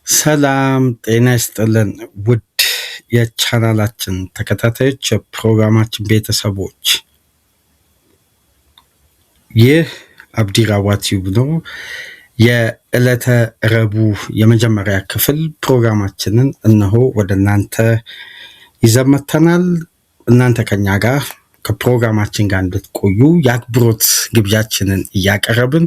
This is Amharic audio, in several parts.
ሰላም ጤና ይስጥልን ውድ የቻናላችን ተከታታዮች የፕሮግራማችን ቤተሰቦች ይህ አብዲራዋ ቲዩብ ነው። የዕለተ ረቡዕ የመጀመሪያ ክፍል ፕሮግራማችንን እነሆ ወደ እናንተ ይዘን መጥተናል። እናንተ ከኛ ጋር ከፕሮግራማችን ጋር እንድትቆዩ የአክብሮት ግብዣችንን እያቀረብን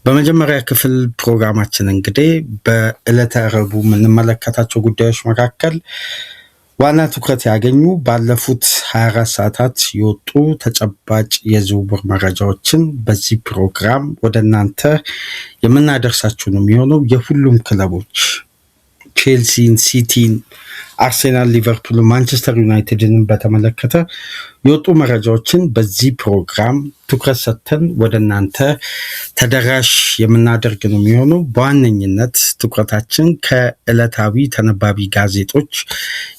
በመጀመሪያ ክፍል ፕሮግራማችን እንግዲህ በዕለተ ረቡዕ የምንመለከታቸው ጉዳዮች መካከል ዋና ትኩረት ያገኙ ባለፉት 24 ሰዓታት የወጡ ተጨባጭ የዝውውር መረጃዎችን በዚህ ፕሮግራም ወደ እናንተ የምናደርሳችሁ ነው የሚሆነው። የሁሉም ክለቦች ቼልሲን፣ ሲቲን፣ አርሴናል፣ ሊቨርፑል፣ ማንቸስተር ዩናይትድን በተመለከተ የወጡ መረጃዎችን በዚህ ፕሮግራም ትኩረት ሰጥተን ወደ እናንተ ተደራሽ የምናደርግ ነው የሚሆነው። በዋነኝነት ትኩረታችን ከዕለታዊ ተነባቢ ጋዜጦች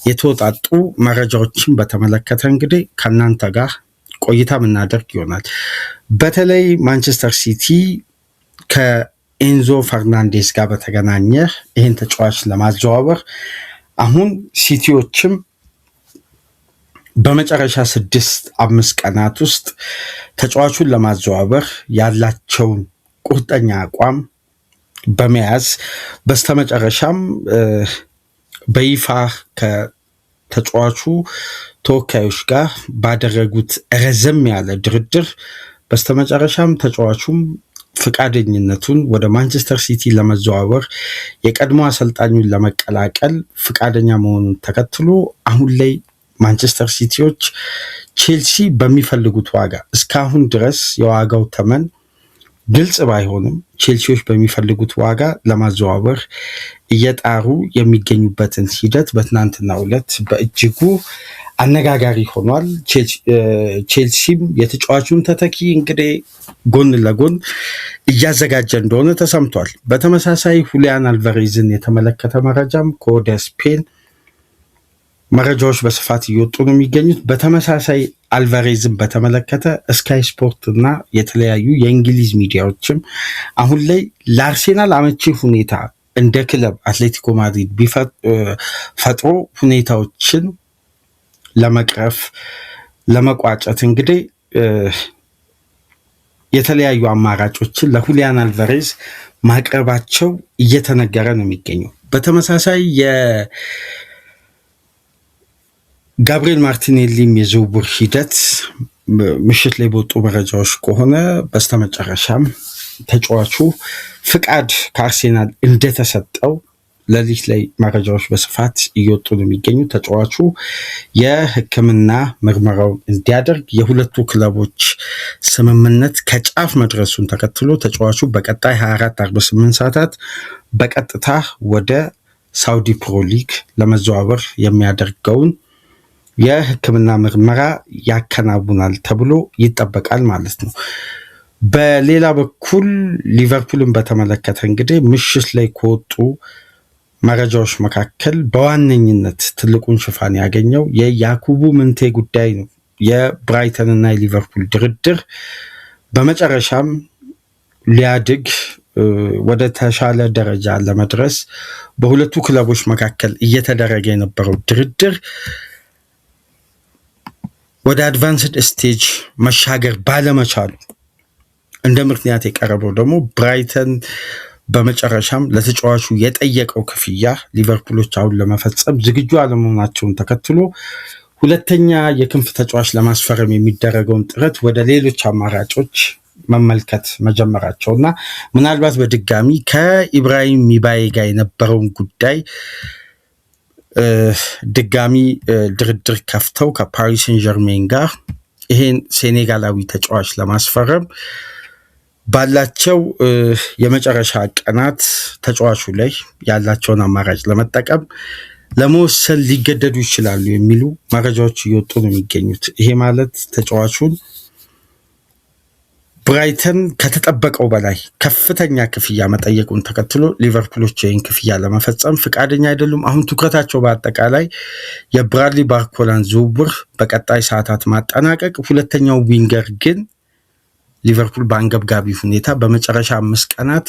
የተወጣጡ መረጃዎችን በተመለከተ እንግዲህ ከእናንተ ጋር ቆይታ የምናደርግ ይሆናል። በተለይ ማንቸስተር ሲቲ ከኤንዞ ፈርናንዴስ ጋር በተገናኘ ይህን ተጫዋች ለማዘዋወር አሁን ሲቲዎችም በመጨረሻ 6-5 ቀናት ውስጥ ተጫዋቹን ለማዘዋወር ያላቸውን ቁርጠኛ አቋም በመያዝ በስተመጨረሻም በይፋ ከተጫዋቹ ተወካዮች ጋር ባደረጉት ረዘም ያለ ድርድር በስተመጨረሻም ተጫዋቹም ፍቃደኝነቱን ወደ ማንቸስተር ሲቲ ለመዘዋወር የቀድሞ አሰልጣኙን ለመቀላቀል ፍቃደኛ መሆኑን ተከትሎ አሁን ላይ ማንቸስተር ሲቲዎች ቼልሲ በሚፈልጉት ዋጋ እስካሁን ድረስ የዋጋው ተመን ግልጽ ባይሆንም ቼልሲዎች በሚፈልጉት ዋጋ ለማዘዋወር እየጣሩ የሚገኙበትን ሂደት በትናንትናው ዕለት በእጅጉ አነጋጋሪ ሆኗል። ቼልሲም የተጫዋቹን ተተኪ እንግዲህ ጎን ለጎን እያዘጋጀ እንደሆነ ተሰምቷል። በተመሳሳይ ሁሊያን አልቫሬዝን የተመለከተ መረጃም ከወደ ስፔን መረጃዎች በስፋት እየወጡ ነው የሚገኙት። በተመሳሳይ አልቫሬዝን በተመለከተ ስካይ ስፖርት እና የተለያዩ የእንግሊዝ ሚዲያዎችም አሁን ላይ ለአርሴናል አመቺ ሁኔታ እንደ ክለብ አትሌቲኮ ማድሪድ ፈጥሮ ሁኔታዎችን ለመቅረፍ ለመቋጨት እንግዲህ የተለያዩ አማራጮችን ለሁሊያን አልቫሬዝ ማቅረባቸው እየተነገረ ነው የሚገኘው። በተመሳሳይ ጋብሪኤል ማርቲኔሊም የዝውውር ሂደት ምሽት ላይ በወጡ መረጃዎች ከሆነ በስተመጨረሻም ተጫዋቹ ፍቃድ ከአርሴናል እንደተሰጠው ለሊት ላይ መረጃዎች በስፋት እየወጡ ነው የሚገኙ። ተጫዋቹ የሕክምና ምርመራውን እንዲያደርግ የሁለቱ ክለቦች ስምምነት ከጫፍ መድረሱን ተከትሎ ተጫዋቹ በቀጣይ 24-48 ሰዓታት በቀጥታ ወደ ሳውዲ ፕሮ ሊግ ለመዘዋወር የሚያደርገውን የሕክምና ምርመራ ያከናውናል ተብሎ ይጠበቃል ማለት ነው። በሌላ በኩል ሊቨርፑልን በተመለከተ እንግዲህ ምሽት ላይ ከወጡ መረጃዎች መካከል በዋነኝነት ትልቁን ሽፋን ያገኘው የያኩቡ ምንቴ ጉዳይ ነው። የብራይተን እና የሊቨርፑል ድርድር በመጨረሻም ሊያድግ ወደ ተሻለ ደረጃ ለመድረስ በሁለቱ ክለቦች መካከል እየተደረገ የነበረው ድርድር ወደ አድቫንስድ ስቴጅ መሻገር ባለመቻሉ እንደ ምክንያት የቀረበው ደግሞ ብራይተን በመጨረሻም ለተጫዋቹ የጠየቀው ክፍያ ሊቨርፑሎች አሁን ለመፈጸም ዝግጁ አለመሆናቸውን ተከትሎ ሁለተኛ የክንፍ ተጫዋች ለማስፈረም የሚደረገውን ጥረት ወደ ሌሎች አማራጮች መመልከት መጀመራቸውና ምናልባት በድጋሚ ከኢብራሂም ሚባዬ ጋር የነበረውን ጉዳይ ድጋሚ ድርድር ከፍተው ከፓሪስ ሴን ጀርሜን ጋር ይሄን ሴኔጋላዊ ተጫዋች ለማስፈረም ባላቸው የመጨረሻ ቀናት ተጫዋቹ ላይ ያላቸውን አማራጭ ለመጠቀም ለመወሰን ሊገደዱ ይችላሉ የሚሉ መረጃዎች እየወጡ ነው የሚገኙት። ይሄ ማለት ተጫዋቹን ብራይተን ከተጠበቀው በላይ ከፍተኛ ክፍያ መጠየቁን ተከትሎ ሊቨርፑሎች ይህን ክፍያ ለመፈጸም ፍቃደኛ አይደሉም። አሁን ትኩረታቸው በአጠቃላይ የብራድሊ ባርኮላን ዝውውር በቀጣይ ሰዓታት ማጠናቀቅ፣ ሁለተኛው ዊንገር ግን ሊቨርፑል በአንገብጋቢ ሁኔታ በመጨረሻ 5 ቀናት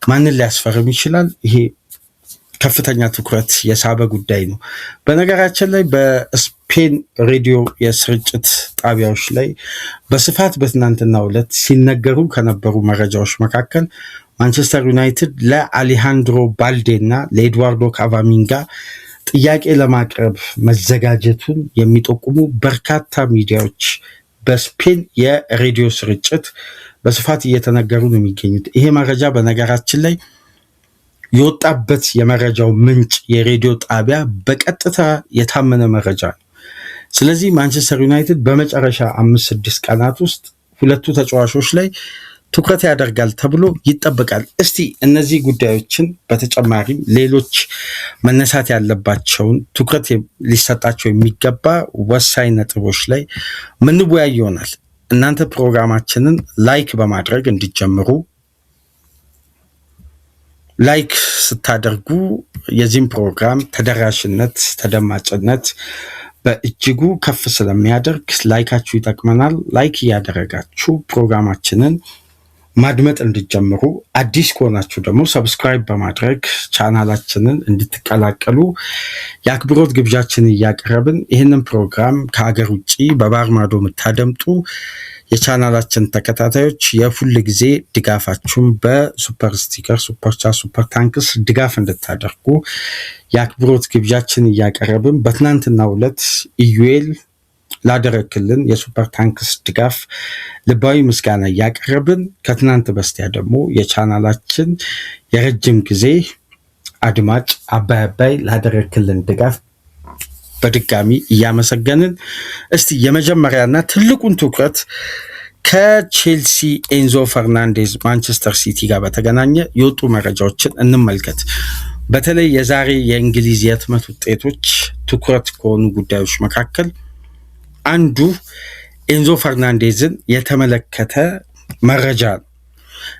ማንን ሊያስፈርም ይችላል? ይሄ ከፍተኛ ትኩረት የሳበ ጉዳይ ነው። በነገራችን ላይ በስፔን ሬዲዮ የስርጭት ጣቢያዎች ላይ በስፋት በትናንትናው ዕለት ሲነገሩ ከነበሩ መረጃዎች መካከል ማንቸስተር ዩናይትድ ለአሌሃንድሮ ባልዴ እና ለኤድዋርዶ ካቫሚንጋ ጥያቄ ለማቅረብ መዘጋጀቱን የሚጠቁሙ በርካታ ሚዲያዎች በስፔን የሬዲዮ ስርጭት በስፋት እየተነገሩ ነው የሚገኙት። ይሄ መረጃ በነገራችን ላይ የወጣበት የመረጃው ምንጭ የሬዲዮ ጣቢያ በቀጥታ የታመነ መረጃ ነው። ስለዚህ ማንቸስተር ዩናይትድ በመጨረሻ 5-6 ቀናት ውስጥ ሁለቱ ተጫዋቾች ላይ ትኩረት ያደርጋል ተብሎ ይጠበቃል። እስቲ እነዚህ ጉዳዮችን በተጨማሪም ሌሎች መነሳት ያለባቸውን ትኩረት ሊሰጣቸው የሚገባ ወሳኝ ነጥቦች ላይ ምንወያይ ይሆናል። እናንተ ፕሮግራማችንን ላይክ በማድረግ እንዲጀምሩ፣ ላይክ ስታደርጉ የዚህም ፕሮግራም ተደራሽነት፣ ተደማጭነት በእጅጉ ከፍ ስለሚያደርግ ላይካችሁ ይጠቅመናል። ላይክ እያደረጋችሁ ፕሮግራማችንን ማድመጥ እንዲጀምሩ፣ አዲስ ከሆናችሁ ደግሞ ሰብስክራይብ በማድረግ ቻናላችንን እንድትቀላቀሉ የአክብሮት ግብዣችንን እያቀረብን ይህንን ፕሮግራም ከሀገር ውጭ በባህር ማዶ የምታደምጡ የቻናላችን ተከታታዮች የሁል ጊዜ ድጋፋችሁን በሱፐር ስቲከር፣ ሱፐር ቻት፣ ሱፐር ታንክስ ድጋፍ እንድታደርጉ የአክብሮት ግብዣችንን እያቀረብን በትናንትናው ዕለት ኢዩኤል ላደረክልን የሱፐር ታንክስ ድጋፍ ልባዊ ምስጋና እያቀረብን ከትናንት በስቲያ ደግሞ የቻናላችን የረጅም ጊዜ አድማጭ አባይ ላደረክልን ድጋፍ በድጋሚ እያመሰገንን እስቲ የመጀመሪያና ትልቁን ትኩረት ከቼልሲ ኤንዞ ፈርናንዴዝ ማንቸስተር ሲቲ ጋር በተገናኘ የወጡ መረጃዎችን እንመልከት። በተለይ የዛሬ የእንግሊዝ የህትመት ውጤቶች ትኩረት ከሆኑ ጉዳዮች መካከል አንዱ ኤንዞ ፈርናንዴዝን የተመለከተ መረጃ ነው።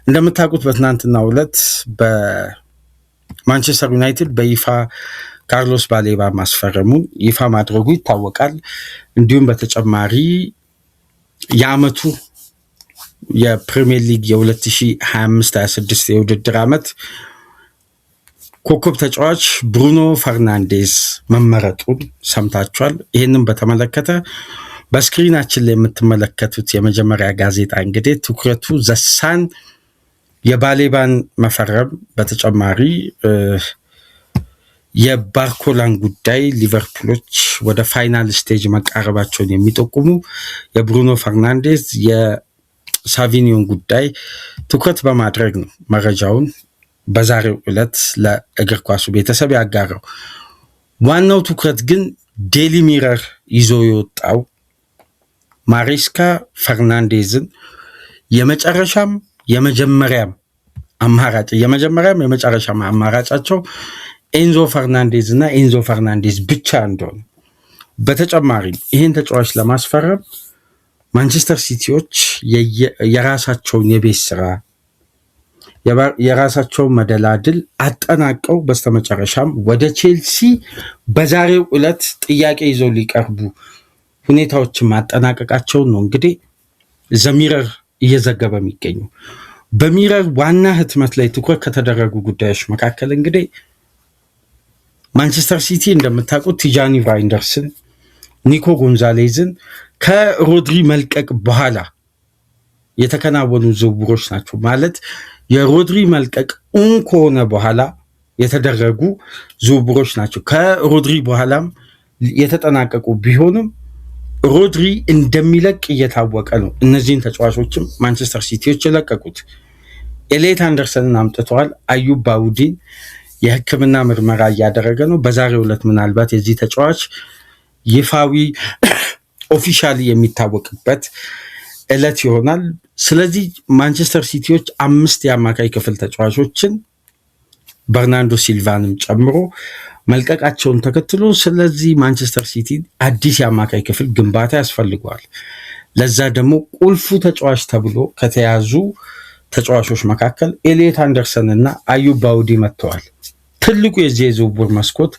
እንደምታውቁት በትናንትናው ዕለት በማንቸስተር ዩናይትድ በይፋ ካርሎስ ባሌባ ማስፈረሙን ይፋ ማድረጉ ይታወቃል። እንዲሁም በተጨማሪ የዓመቱ የፕሪሚየር ሊግ የ2025-26 የውድድር ዓመት ኮከብ ተጫዋች ብሩኖ ፈርናንዴዝ መመረጡን ሰምታችኋል። ይህንን በተመለከተ በስክሪናችን ላይ የምትመለከቱት የመጀመሪያ ጋዜጣ እንግዲህ ትኩረቱ ዘሳን የባሌባን መፈረም በተጨማሪ የባርኮላን ጉዳይ ሊቨርፑሎች ወደ ፋይናል ስቴጅ መቃረባቸውን የሚጠቁሙ የብሩኖ ፈርናንዴዝ የሳቪኒዮን ጉዳይ ትኩረት በማድረግ ነው መረጃውን በዛሬው ዕለት ለእግር ኳሱ ቤተሰብ ያጋራው። ዋናው ትኩረት ግን ዴሊ ሚረር ይዞ የወጣው ማሬስካ ፈርናንዴዝን የመጨረሻም የመጀመሪያም የመጨረሻም አማራጫቸው ኤንዞ ፈርናንዴዝ እና ኤንዞ ፈርናንዴዝ ብቻ እንደሆነ፣ በተጨማሪም ይህን ተጫዋች ለማስፈረም ማንቸስተር ሲቲዎች የራሳቸውን የቤት ስራ የራሳቸውን መደላድል አጠናቀው በስተመጨረሻም ወደ ቼልሲ በዛሬው ዕለት ጥያቄ ይዘው ሊቀርቡ ሁኔታዎችን ማጠናቀቃቸውን ነው እንግዲህ ዘሚረር እየዘገበ የሚገኘው። በሚረር ዋና ህትመት ላይ ትኩረት ከተደረጉ ጉዳዮች መካከል እንግዲህ ማንቸስተር ሲቲ እንደምታውቁት ቲጃኒ ቫይንደርስን፣ ኒኮ ጎንዛሌዝን ከሮድሪ መልቀቅ በኋላ የተከናወኑ ዝውውሮች ናቸው። ማለት የሮድሪ መልቀቅ ከሆነ በኋላ የተደረጉ ዝውውሮች ናቸው። ከሮድሪ በኋላም የተጠናቀቁ ቢሆንም ሮድሪ እንደሚለቅ እየታወቀ ነው። እነዚህን ተጫዋቾችም ማንቸስተር ሲቲዎች የለቀቁት ኤሌት አንደርሰንን አምጥተዋል። አዩብ ባውዲን የሕክምና ምርመራ እያደረገ ነው። በዛሬው ዕለት ምናልባት የዚህ ተጫዋች ይፋዊ ኦፊሻሊ የሚታወቅበት ዕለት ይሆናል። ስለዚህ ማንቸስተር ሲቲዎች 5 የአማካይ ክፍል ተጫዋቾችን በርናንዶ ሲልቫንም ጨምሮ መልቀቃቸውን ተከትሎ ስለዚህ ማንቸስተር ሲቲ አዲስ የአማካይ ክፍል ግንባታ ያስፈልገዋል። ለዛ ደግሞ ቁልፉ ተጫዋች ተብሎ ከተያዙ ተጫዋቾች መካከል ኤሌት አንደርሰን እና አዩብ ባውዲ መጥተዋል። ትልቁ የዚህ የዝውውር መስኮት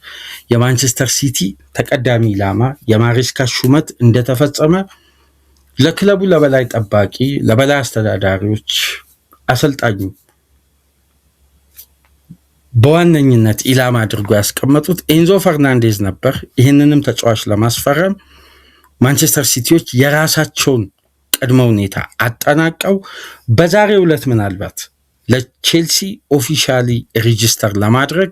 የማንቸስተር ሲቲ ተቀዳሚ ኢላማ የማሬስካ ሹመት እንደተፈጸመ ለክለቡ ለበላይ ጠባቂ፣ ለበላይ አስተዳዳሪዎች፣ አሰልጣኙ በዋነኝነት ኢላማ አድርጎ ያስቀመጡት ኤንዞ ፈርናንዴዝ ነበር። ይህንንም ተጫዋች ለማስፈረም ማንቸስተር ሲቲዎች የራሳቸውን ቅድመ ሁኔታ አጠናቀው በዛሬው ዕለት ምናልባት ለቼልሲ ኦፊሻሊ ሬጂስተር ለማድረግ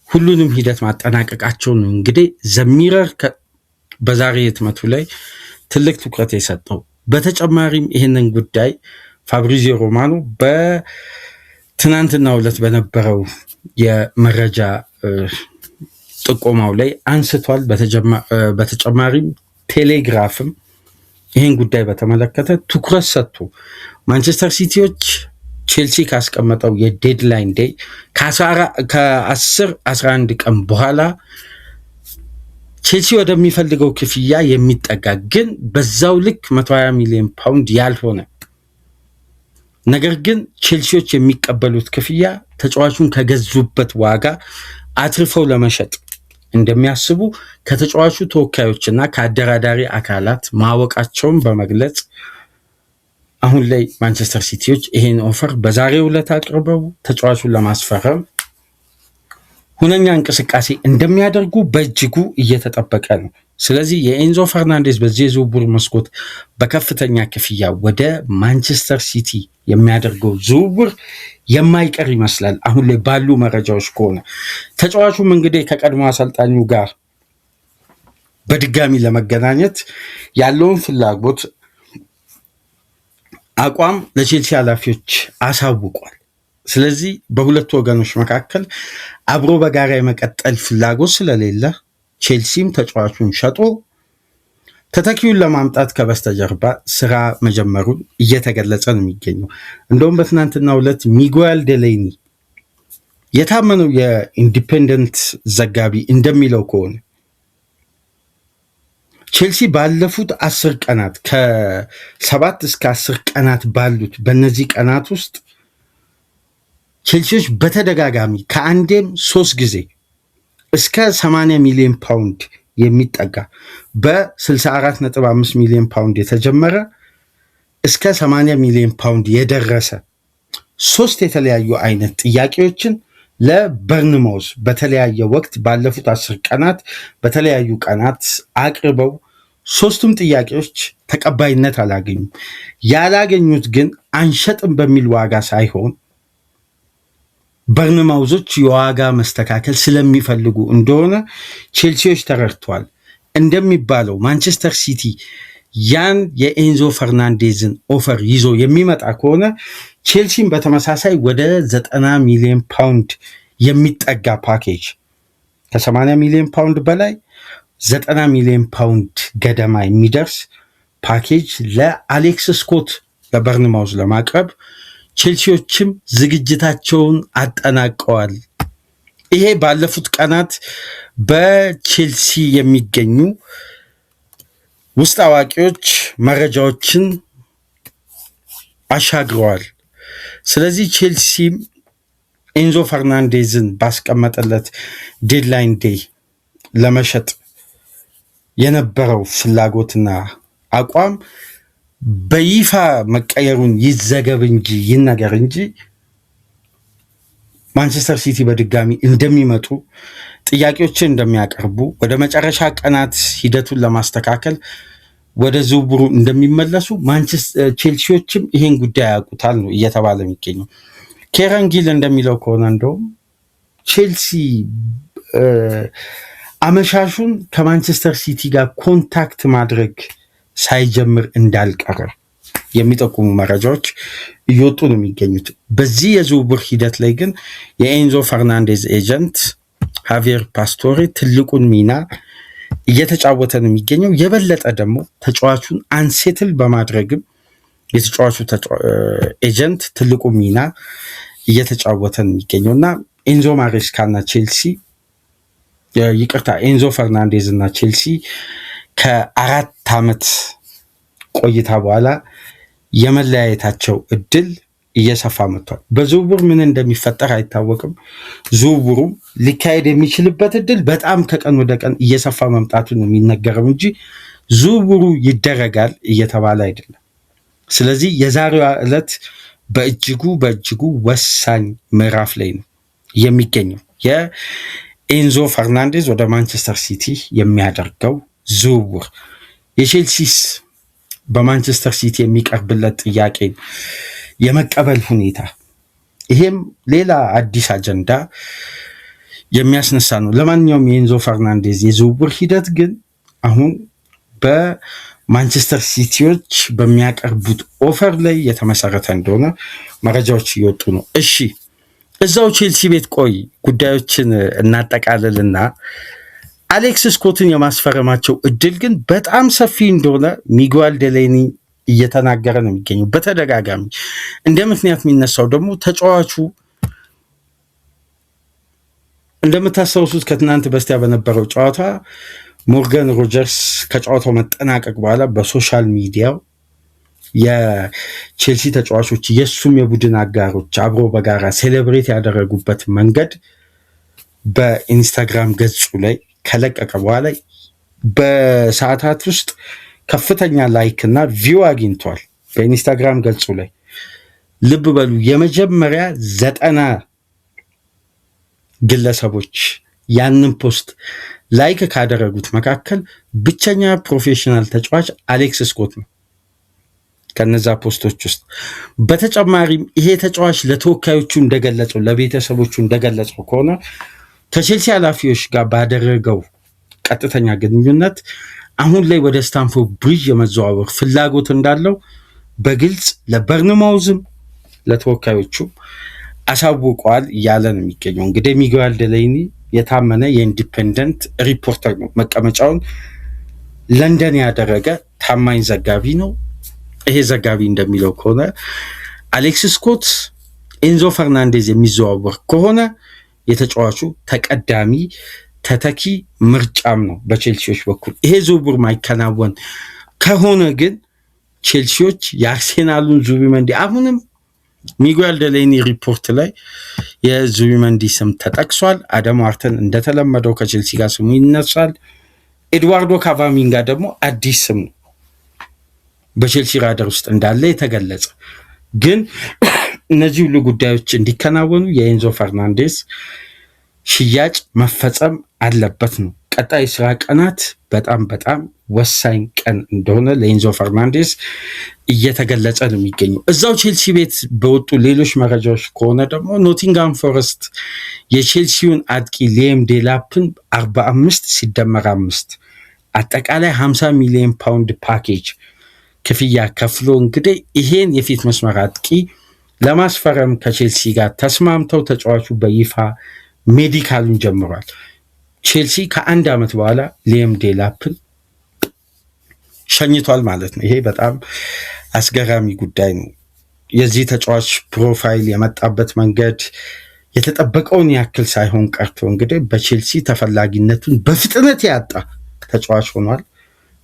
ሁሉንም ሂደት ማጠናቀቃቸውን እንግዲህ ዘሚረር በዛሬ ህትመቱ ላይ ትልቅ ትኩረት የሰጠው። በተጨማሪም ይህንን ጉዳይ ፋብሪዚዮ ሮማኖ በትናንትናው ዕለት በነበረው የመረጃ ጥቆማው ላይ አንስቷል። በተጨማሪም ቴሌግራፍም ይህን ጉዳይ በተመለከተ ትኩረት ሰጥቶ ማንቸስተር ሲቲዎች ቼልሲ ካስቀመጠው የዴድላይን ዴይ ከ10-11 ቀን በኋላ ቼልሲ ወደሚፈልገው ክፍያ የሚጠጋ ግን በዛው ልክ 120 ሚሊዮን ፓውንድ ያልሆነ ነገር ግን ቼልሲዎች የሚቀበሉት ክፍያ ተጫዋቹን ከገዙበት ዋጋ አትርፈው ለመሸጥ እንደሚያስቡ ከተጫዋቹ ተወካዮችና ከአደራዳሪ አካላት ማወቃቸውን በመግለጽ አሁን ላይ ማንቸስተር ሲቲዎች ይሄን ኦፈር በዛሬው ዕለት አቅርበው ተጫዋቹን ለማስፈረም ሁነኛ እንቅስቃሴ እንደሚያደርጉ በእጅጉ እየተጠበቀ ነው። ስለዚህ የኤንዞ ፈርናንዴዝ በዚህ የዝውውር መስኮት በከፍተኛ ክፍያ ወደ ማንቸስተር ሲቲ የሚያደርገው ዝውውር የማይቀር ይመስላል። አሁን ላይ ባሉ መረጃዎች ከሆነ ተጫዋቹም እንግዲህ ከቀድሞ አሰልጣኙ ጋር በድጋሚ ለመገናኘት ያለውን ፍላጎት አቋም ለቼልሲ ኃላፊዎች አሳውቋል። ስለዚህ በሁለቱ ወገኖች መካከል አብሮ በጋራ የመቀጠል ፍላጎት ስለሌለ ቼልሲም ተጫዋቹን ሸጦ ተተኪውን ለማምጣት ከበስተጀርባ ስራ መጀመሩን እየተገለጸ ነው የሚገኘው። እንደውም በትናንትናው ዕለት ሚጓኤል ዴላኒ የታመነው የኢንዲፔንደንት ዘጋቢ እንደሚለው ከሆነ ቼልሲ ባለፉት 10 ቀናት ከ7 እስከ 10 ቀናት ባሉት በእነዚህ ቀናት ውስጥ ቼልሲዎች በተደጋጋሚ ከአንዴም 3 ጊዜ እስከ 80 ሚሊዮን ፓውንድ የሚጠጋ በ64.5 ሚሊዮን ፓውንድ የተጀመረ እስከ 80 ሚሊዮን ፓውንድ የደረሰ 3 የተለያዩ አይነት ጥያቄዎችን ለበርንማውዝ በተለያየ ወቅት ባለፉት 10 ቀናት በተለያዩ ቀናት አቅርበው 3ቱም ጥያቄዎች ተቀባይነት አላገኙም። ያላገኙት ግን አንሸጥም በሚል ዋጋ ሳይሆን በርንማውዞች የዋጋ መስተካከል ስለሚፈልጉ እንደሆነ ቼልሲዎች ተረድተዋል። እንደሚባለው ማንቸስተር ሲቲ ያን የኤንዞ ፈርናንዴዝን ኦፈር ይዞ የሚመጣ ከሆነ ቼልሲን በተመሳሳይ ወደ 90 ሚሊዮን ፓውንድ የሚጠጋ ፓኬጅ ከ80 ሚሊዮን ፓውንድ በላይ 90 ሚሊዮን ፓውንድ ገደማ የሚደርስ ፓኬጅ ለአሌክስ ስኮት ለበርንማውዝ ለማቅረብ ቼልሲዎችም ዝግጅታቸውን አጠናቀዋል። ይሄ ባለፉት ቀናት በቼልሲ የሚገኙ ውስጥ አዋቂዎች መረጃዎችን አሻግረዋል። ስለዚህ ቼልሲም ኤንዞ ፈርናንዴዝን ባስቀመጠለት ዴድላይን ዴይ ለመሸጥ የነበረው ፍላጎትና አቋም በይፋ መቀየሩን ይዘገብ እንጂ ይነገር እንጂ ማንቸስተር ሲቲ በድጋሚ እንደሚመጡ ጥያቄዎችን እንደሚያቀርቡ ወደ መጨረሻ ቀናት ሂደቱን ለማስተካከል ወደ ዝውውሩ እንደሚመለሱ ቼልሲዎችም ይሄን ጉዳይ ያውቁታል ነው እየተባለ የሚገኘው። ኬረን ጊል እንደሚለው ከሆነ እንደውም ቼልሲ አመሻሹን ከማንቸስተር ሲቲ ጋር ኮንታክት ማድረግ ሳይጀምር እንዳልቀረ የሚጠቁሙ መረጃዎች እየወጡ ነው የሚገኙት። በዚህ የዝውውር ሂደት ላይ ግን የኤንዞ ፈርናንዴዝ ኤጀንት ሃቪየር ፓስቶሬ ትልቁን ሚና እየተጫወተ ነው የሚገኘው። የበለጠ ደግሞ ተጫዋቹን አንሴትል በማድረግም የተጫዋቹ ኤጀንት ትልቁ ሚና እየተጫወተ ነው የሚገኘው እና ኤንዞ ማሬስካና ቼልሲ ኤንዞ ፈርናንዴዝ እና ቼልሲ ከ4 ዓመት ቆይታ በኋላ የመለያየታቸው እድል እየሰፋ መጥቷል። በዝውውር ምን እንደሚፈጠር አይታወቅም። ዝውውሩ ሊካሄድ የሚችልበት እድል በጣም ከቀን ወደ ቀን እየሰፋ መምጣቱ ነው የሚነገረው እንጂ ዝውውሩ ይደረጋል እየተባለ አይደለም። ስለዚህ የዛሬዋ ዕለት በእጅጉ ወሳኝ ምዕራፍ ላይ ነው። የሚገኘው የኤንዞ ፈርናንዴዝ ወደ ማንቸስተር ሲቲ የሚያደርገው ዝውውር። የቼልሲስ በማንቸስተር ሲቲ የሚቀርብለት ጥያቄ የመቀበል ሁኔታ፣ ይሄም ሌላ አዲስ አጀንዳ የሚያስነሳ ነው። ለማንኛውም የኤንዞ ፈርናንዴዝ የዝውውር ሂደት ግን አሁን በማንቸስተር ሲቲዎች በሚያቀርቡት ኦፈር ላይ የተመሰረተ እንደሆነ መረጃዎች እየወጡ ነው። እሺ እዛው ቼልሲ ቤት ቆይ ጉዳዮችን እናጠቃልልና አሌክስ ስኮትን የማስፈረማቸው እድል ግን በጣም ሰፊ እንደሆነ ሚጓል ዴላኒ እየተናገረ ነው የሚገኘው በተደጋጋሚ። እንደ ምክንያት የሚነሳው ደግሞ ተጫዋቹ እንደምታስታውሱት ከትናንት በስቲያ በነበረው ጨዋታ ሞርጋን ሮጀርስ ከጨዋታው መጠናቀቅ በኋላ በሶሻል ሚዲያው የቼልሲ ተጫዋቾች የሱም የቡድን አጋሮች አብሮ በጋራ ሴሌብሬት ያደረጉበት መንገድ በኢንስታግራም ገጹ ላይ ከለቀቀ በኋላ በሰዓታት ውስጥ ከፍተኛ ላይክ እና ቪው አግኝቷል። በኢንስታግራም ገጹ ላይ ልብ በሉ የመጀመሪያ 90 ግለሰቦች ያንን ፖስት ላይክ ካደረጉት መካከል ብቸኛ ፕሮፌሽናል ተጫዋች አሌክስ ስኮት ነው ከነዛ ፖስቶች ውስጥ። በተጨማሪም ይሄ ተጫዋች ለተወካዮቹ እንደገለጸው ለቤተሰቦቹ እንደገለጸው ከሆነ ከቼልሲ ኃላፊዎች ጋር ባደረገው ቀጥተኛ ግንኙነት አሁን ላይ ወደ ስታንፎርድ ብሪጅ የመዘዋወር ፍላጎት እንዳለው በግልጽ ለበርንማውዝም ለተወካዮቹ አሳውቀዋል እያለ ነው የሚገኘው። እንግዲህ ሚጓል ዴላኒ የታመነ የኢንዲፔንደንት ሪፖርተር ነው። መቀመጫውን ለንደን ያደረገ ታማኝ ዘጋቢ ነው። ይሄ ዘጋቢ እንደሚለው ከሆነ አሌክስ ስኮት ኤንዞ ፈርናንዴዝ የሚዘዋወር ከሆነ የተጫዋቹ ተቀዳሚ ተተኪ ምርጫም ነው በቼልሲዎች በኩል። ይሄ ዝውውር ማይከናወን ከሆነ ግን ቼልሲዎች የአርሴናሉን ዙቢመንዲ አሁንም ሚጓል ዴላኒ ሪፖርት ላይ የዙቢመንዲ ስም ተጠቅሷል። አደም ዋርተን እንደተለመደው ከቼልሲ ጋር ስሙ ይነሳል። ኤድዋርዶ ካቫሚንጋ ደግሞ አዲስ ስም ነው በቼልሲ ራዳር ውስጥ እንዳለ የተገለጸ። ግን እነዚህ ሁሉ ጉዳዮች እንዲከናወኑ የኤንዞ ፈርናንዴዝ ሽያጭ መፈጸም አለበት ነው። ቀጣይ ስራ ቀናት በጣም በጣም ወሳኝ ቀን እንደሆነ ለኤንዞ ፈርናንዴዝ እየተገለጸ ነው የሚገኘው። እዛው ቼልሲ ቤት በወጡ ሌሎች መረጃዎች ከሆነ ደግሞ ኖቲንጋም ፎረስት የቼልሲውን አጥቂ ሊያም ዴላፕን 45 ሲደመር 5 አጠቃላይ 50 ሚሊዮን ፓውንድ ፓኬጅ ክፍያ ከፍሎ እንግዲህ ይሄን የፊት መስመር አጥቂ ለማስፈረም ከቼልሲ ጋር ተስማምተው ተጫዋቹ በይፋ ሜዲካሉን ጀምሯል። ቼልሲ ከ1 ዓመት በኋላ ሊያም ዴላፕን ሸኝቷል ማለት ነው። ይሄ በጣም አስገራሚ ጉዳይ ነው። የዚህ ተጫዋች ፕሮፋይል የመጣበት መንገድ የተጠበቀውን ያክል ሳይሆን ቀርቶ እንግዲህ በቼልሲ ተፈላጊነቱን በፍጥነት ያጣ ተጫዋች ሆኗል።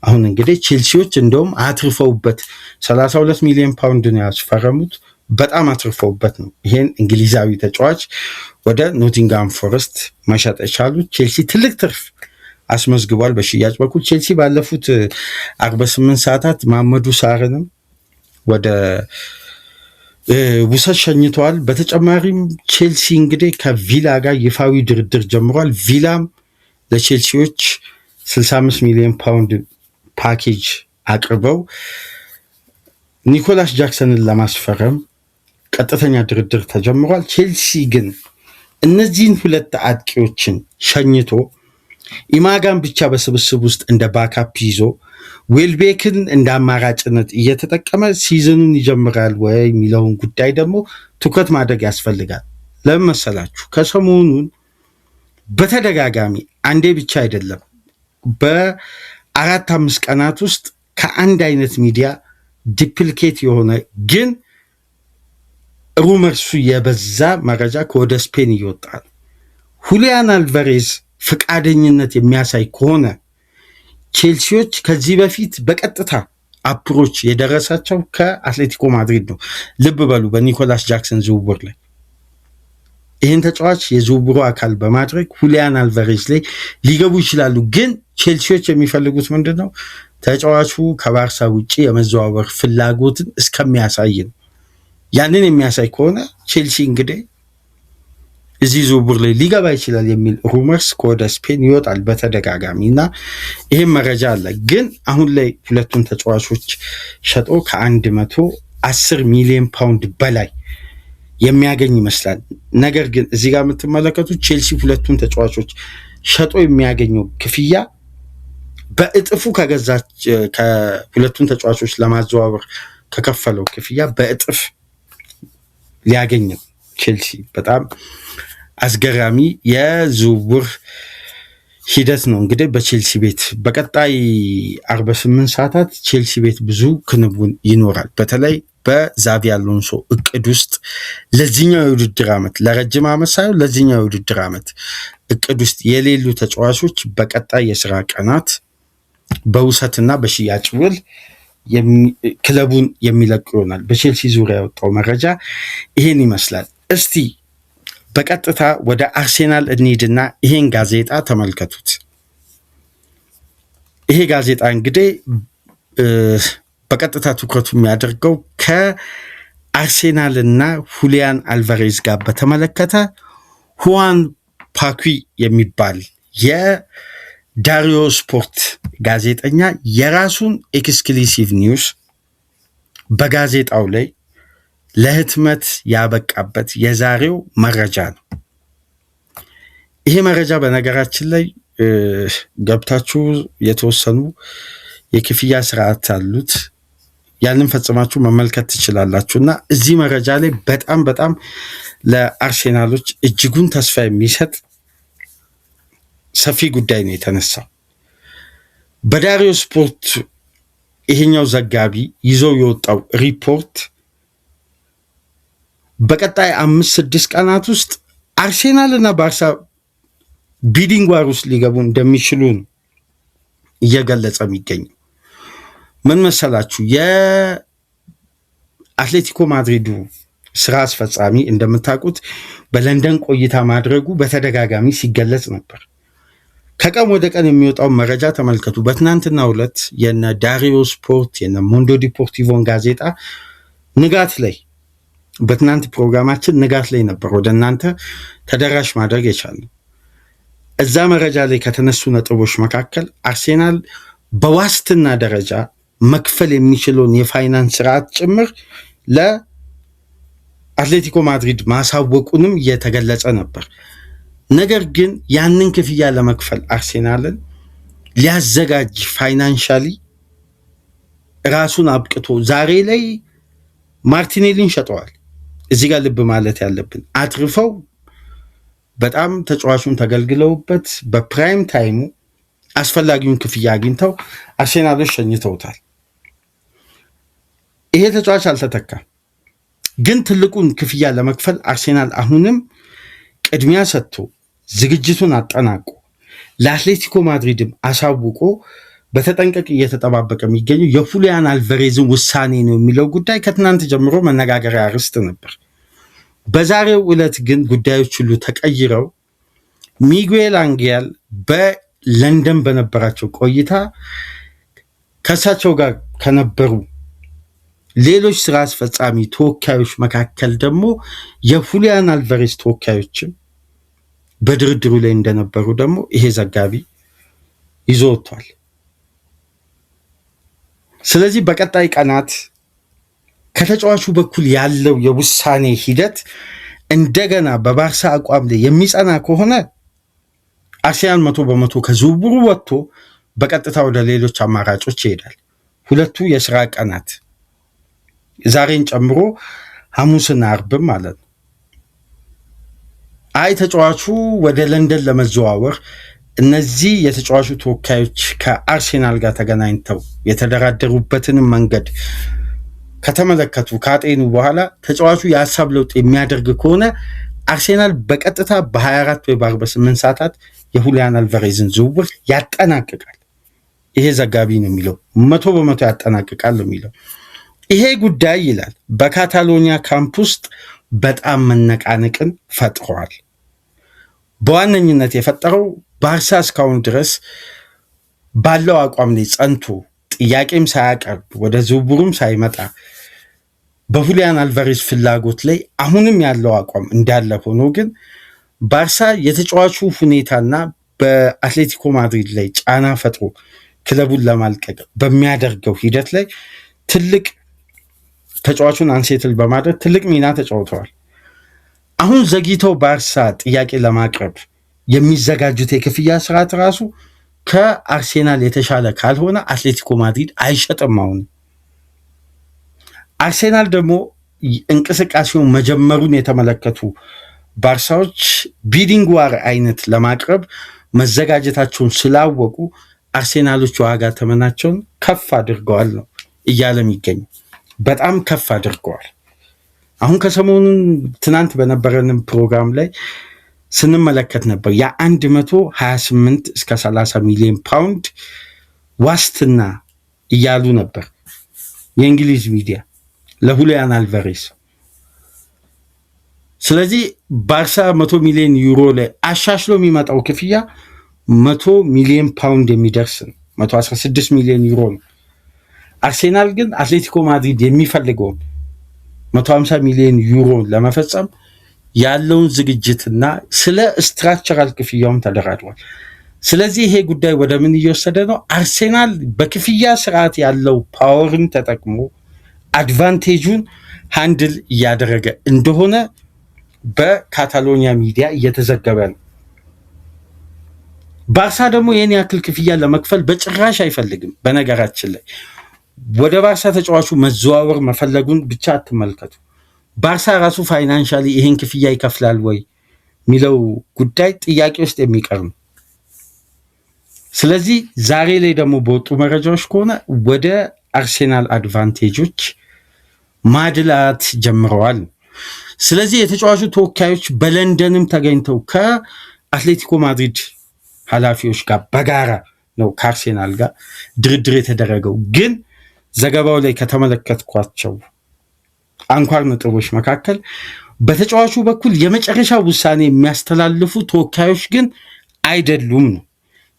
አሁን እንግዲህ ቼልሲዎች እንደውም አትርፈውበት 32 ሚሊዮን ፓውንድ ነው ያስፈረሙት። በጣም አትርፈውበት ነው ይሄን እንግሊዛዊ ተጫዋች ወደ ኖቲንጋም ፎረስት መሸጥ የቻሉት። ቼልሲ ትልቅ ትርፍ አስመዝግቧል በሽያጭ በኩል። ቼልሲ ባለፉት 48 ሰዓታት ማመዱ ሳርንም ወደ ውሰት ሸኝተዋል። በተጨማሪም ቼልሲ እንግዲህ ከቪላ ጋር ይፋዊ ድርድር ጀምሯል። ቪላም ለቼልሲዎች 65 ሚሊዮን ፓውንድ ፓኬጅ አቅርበው ኒኮላስ ጃክሰንን ለማስፈረም ቀጥተኛ ድርድር ተጀምሯል። ቼልሲ ግን እነዚህን ሁለት አጥቂዎችን ሸኝቶ ኢማጋን ብቻ በስብስብ ውስጥ እንደ ባካፕ ይዞ ዌልቤክን እንደ አማራጭነት እየተጠቀመ ሲዝኑን ይጀምራል ወይ የሚለውን ጉዳይ ደግሞ ትኩረት ማድረግ ያስፈልጋል። ለምን መሰላችሁ? ከሰሞኑን በተደጋጋሚ አንዴ ብቻ አይደለም በ4-5 ቀናት ውስጥ ከአንድ አይነት ሚዲያ ዲፕሊኬት የሆነ ግን ሩመርሱ የበዛ መረጃ ከወደ ስፔን ይወጣል። ሁሊያን አልቫሬዝ ፍቃደኝነት የሚያሳይ ከሆነ ቼልሲዎች ከዚህ በፊት በቀጥታ አፕሮች የደረሳቸው ከአትሌቲኮ ማድሪድ ነው። ልብ በሉ በኒኮላስ ጃክሰን ዝውውር ላይ ይህን ተጫዋች የዝውውሩ አካል በማድረግ ሁሊያን አልቫሬዝ ላይ ሊገቡ ይችላሉ። ግን ቼልሲዎች የሚፈልጉት ምንድን ነው? ተጫዋቹ ከባርሳ ውጭ የመዘዋወር ፍላጎትን እስከሚያሳይ ነው። ያንን የሚያሳይ ከሆነ ቼልሲ እንግዲህ እዚህ ዝውውር ላይ ሊገባ ይችላል የሚል ሩመርስ ከወደ ስፔን ይወጣል በተደጋጋሚ እና ይህም መረጃ አለ። ግን አሁን ላይ ሁለቱን ተጫዋቾች ሸጦ ከ110 ሚሊዮን ፓውንድ በላይ የሚያገኝ ይመስላል። ነገር ግን እዚህ ጋር የምትመለከቱት ቼልሲ ሁለቱን ተጫዋቾች ሸጦ የሚያገኘው ክፍያ በእጥፉ ከሁለቱን ተጫዋቾች ለማዘዋወር ከከፈለው ክፍያ በእጥፍ ሊያገኘው ቼልሲ በጣም አስገራሚ የዝውውር ሂደት ነው። እንግዲህ በቼልሲ ቤት በቀጣይ 48 ሰዓታት ቼልሲ ቤት ብዙ ክንውን ይኖራል። በተለይ በዛቪ አሎንሶ እቅድ ውስጥ ለዚህኛው የውድድር ዓመት ለረጅም ዓመት ሳይሆን ለዚህኛው የውድድር ዓመት እቅድ ውስጥ የሌሉ ተጫዋቾች በቀጣይ የስራ ቀናት በውሰትና በሽያጭ ውል ክለቡን የሚለቁ ይሆናል። በቼልሲ ዙሪያ የወጣው መረጃ ይሄን ይመስላል። እስቲ በቀጥታ ወደ አርሴናል እንሂድና ይሄን ጋዜጣ ተመልከቱት። ይሄ ጋዜጣ እንግዲህ በቀጥታ ትኩረቱ የሚያደርገው ከአርሴናልና ሁሊያን አልቫሬዝ ጋር በተመለከተ ሁዋን ፓኩ የሚባል የዳሪዮ ስፖርት ጋዜጠኛ የራሱን ኤክስክሉሲቭ ኒውስ በጋዜጣው ላይ ለህትመት ያበቃበት የዛሬው መረጃ ነው። ይሄ መረጃ በነገራችን ላይ ገብታችሁ የተወሰኑ የክፍያ ስርዓት አሉት፣ ያንን ፈጽማችሁ መመልከት ትችላላችሁ እና እዚህ መረጃ ላይ በጣም ለአርሴናሎች እጅጉን ተስፋ የሚሰጥ ሰፊ ጉዳይ ነው የተነሳው። በዳሪዮ ስፖርት ይሄኛው ዘጋቢ ይዘው የወጣው ሪፖርት በቀጣይ 5-6 ቀናት ውስጥ አርሴናል እና ባርሳ ቢዲንግ ዋር ውስጥ ሊገቡ እንደሚችሉ እየገለጸ የሚገኘው ምን መሰላችሁ? የአትሌቲኮ ማድሪዱ ስራ አስፈጻሚ እንደምታውቁት በለንደን ቆይታ ማድረጉ በተደጋጋሚ ሲገለጽ ነበር። ከቀን ወደ ቀን የሚወጣው መረጃ ተመልከቱ። በትናንትናው ዕለት የነ ዳሪዮ ስፖርት የነ ሞንዶ ዲፖርቲቮን ጋዜጣ ንጋት ላይ በትናንት ፕሮግራማችን ንጋት ላይ ነበር ወደ እናንተ ተደራሽ ማድረግ የቻልነው። እዛ መረጃ ላይ ከተነሱ ነጥቦች መካከል አርሴናል በዋስትና ደረጃ መክፈል የሚችለውን የፋይናንስ ስርዓት ጭምር ለአትሌቲኮ ማድሪድ ማሳወቁንም እየተገለጸ ነበር። ነገር ግን ያንን ክፍያ ለመክፈል አርሴናልን ሊያዘጋጅ ፋይናንሻሊ ራሱን አብቅቶ ዛሬ ላይ ማርቲኔሊን ሸጠዋል። እዚህ ጋር ልብ ማለት ያለብን አትርፈው በጣም ተጫዋቹን ተገልግለውበት በፕራይም ታይሙ አስፈላጊውን ክፍያ አግኝተው አርሴናሎች ሸኝተውታል። ይሄ ተጫዋች አልተተካም። ግን ትልቁን ክፍያ ለመክፈል አርሴናል አሁንም ቅድሚያ ሰጥቶ ዝግጅቱን አጠናቆ ለአትሌቲኮ ማድሪድም አሳውቆ በተጠንቀቅ እየተጠባበቀ የሚገኘው የሁሊያን አልቫሬዝን ውሳኔ ነው የሚለው ጉዳይ ከትናንት ጀምሮ መነጋገሪያ ርዕስ ነበር። በዛሬው ዕለት ግን ጉዳዮች ሁሉ ተቀይረው ሚጉኤል አንጌል በለንደን በነበራቸው ቆይታ ከእሳቸው ጋር ከነበሩ ሌሎች ስራ አስፈጻሚ ተወካዮች መካከል ደግሞ የሁሊያን አልቫሬዝ ተወካዮችም በድርድሩ ላይ እንደነበሩ ደግሞ ይሄ ዘጋቢ ይዞ ወጥቷል። ስለዚህ በቀጣይ ቀናት ከተጫዋቹ በኩል ያለው የውሳኔ ሂደት እንደገና በባርሳ አቋም ላይ የሚጸና ከሆነ አርሴናል 100% ከዝውውሩ ወጥቶ በቀጥታ ወደ ሌሎች አማራጮች ይሄዳል። ሁለቱ የስራ ቀናት ዛሬን ጨምሮ ሐሙስና አርብም ማለት ነው። አይ ተጫዋቹ ወደ ለንደን ለመዘዋወር እነዚህ የተጫዋቹ ተወካዮች ከአርሴናል ጋር ተገናኝተው የተደራደሩበትን መንገድ ከተመለከቱ ካጤኑ በኋላ ተጫዋቹ የሀሳብ ለውጥ የሚያደርግ ከሆነ አርሴናል በቀጥታ በ24 ወይ በ48 ሰዓታት የሁሊያን አልቫሬዝን ዝውውር ያጠናቅቃል። ይሄ ዘጋቢ ነው የሚለው 100% ያጠናቅቃል ነው የሚለው። ይሄ ጉዳይ ይላል በካታሎኒያ ካምፕ ውስጥ በጣም መነቃነቅን ፈጥሯል። በዋነኝነት የፈጠረው ባርሳ እስካሁን ድረስ ባለው አቋም ላይ ጸንቶ ጥያቄም ሳያቀርብ ወደ ዝውውሩም ሳይመጣ በሁሊያን አልቫሬዝ ፍላጎት ላይ አሁንም ያለው አቋም እንዳለ ሆኖ ግን ባርሳ የተጫዋቹ ሁኔታና በአትሌቲኮ ማድሪድ ላይ ጫና ፈጥሮ ክለቡን ለማልቀቅ በሚያደርገው ሂደት ላይ ትልቅ ተጫዋቹን አንሴትል በማድረግ ትልቅ ሚና ተጫውተዋል። አሁን ዘግይተው ባርሳ ጥያቄ ለማቅረብ የሚዘጋጁት የክፍያ ስርዓት ራሱ ከአርሴናል የተሻለ ካልሆነ አትሌቲኮ ማድሪድ አይሸጥም። አሁን አርሴናል ደግሞ እንቅስቃሴውን መጀመሩን የተመለከቱ ባርሳዎች ቢዲንግ ዋር አይነት ለማቅረብ መዘጋጀታቸውን ስላወቁ አርሴናሎች ዋጋ ተመናቸውን ከፍ አድርገዋል ነው እያለ የሚገኝ በጣም ከፍ አድርገዋል። አሁን ከሰሞኑን ትናንት በነበረንም ፕሮግራም ላይ ስንመለከት ነበር የ128 እስከ 30 ሚሊዮን ፓውንድ ዋስትና እያሉ ነበር የእንግሊዝ ሚዲያ ለሁሊያን አልቫሬስ። ስለዚህ ባርሳ 100 ሚሊዮን ዩሮ ላይ አሻሽሎ የሚመጣው ክፍያ 100 ሚሊዮን ፓውንድ የሚደርስ ነው። 116 ሚሊዮን ዩሮ ነው። አርሴናል ግን አትሌቲኮ ማድሪድ የሚፈልገውን 150 ሚሊዮን ዩሮ ለመፈጸም ያለውን ዝግጅትና ስለ ስትራክቸራል ክፍያውም ተደራድሯል። ስለዚህ ይሄ ጉዳይ ወደ ምን እየወሰደ ነው? አርሴናል በክፍያ ስርዓት ያለው ፓወርን ተጠቅሞ አድቫንቴጁን ሃንድል እያደረገ እንደሆነ በካታሎኒያ ሚዲያ እየተዘገበ ነው። ባርሳ ደግሞ ይህን ያክል ክፍያ ለመክፈል በጭራሽ አይፈልግም። በነገራችን ላይ ወደ ባርሳ ተጫዋቹ መዘዋወር መፈለጉን ብቻ አትመልከቱ። ባርሳ ራሱ ፋይናንሻሊ ይህን ክፍያ ይከፍላል ወይ የሚለው ጉዳይ ጥያቄ ውስጥ የሚቀር ነው። ስለዚህ ዛሬ ላይ ደግሞ በወጡ መረጃዎች ከሆነ ወደ አርሴናል አድቫንቴጆች ማድላት ጀምረዋል። ስለዚህ የተጫዋቹ ተወካዮች በለንደንም ተገኝተው ከአትሌቲኮ ማድሪድ ኃላፊዎች ጋር በጋራ ነው ከአርሴናል ጋር ድርድር የተደረገው። ግን ዘገባው ላይ ከተመለከትኳቸው አንኳር ነጥቦች መካከል በተጫዋቹ በኩል የመጨረሻ ውሳኔ የሚያስተላልፉ ተወካዮች ግን አይደሉም ነው።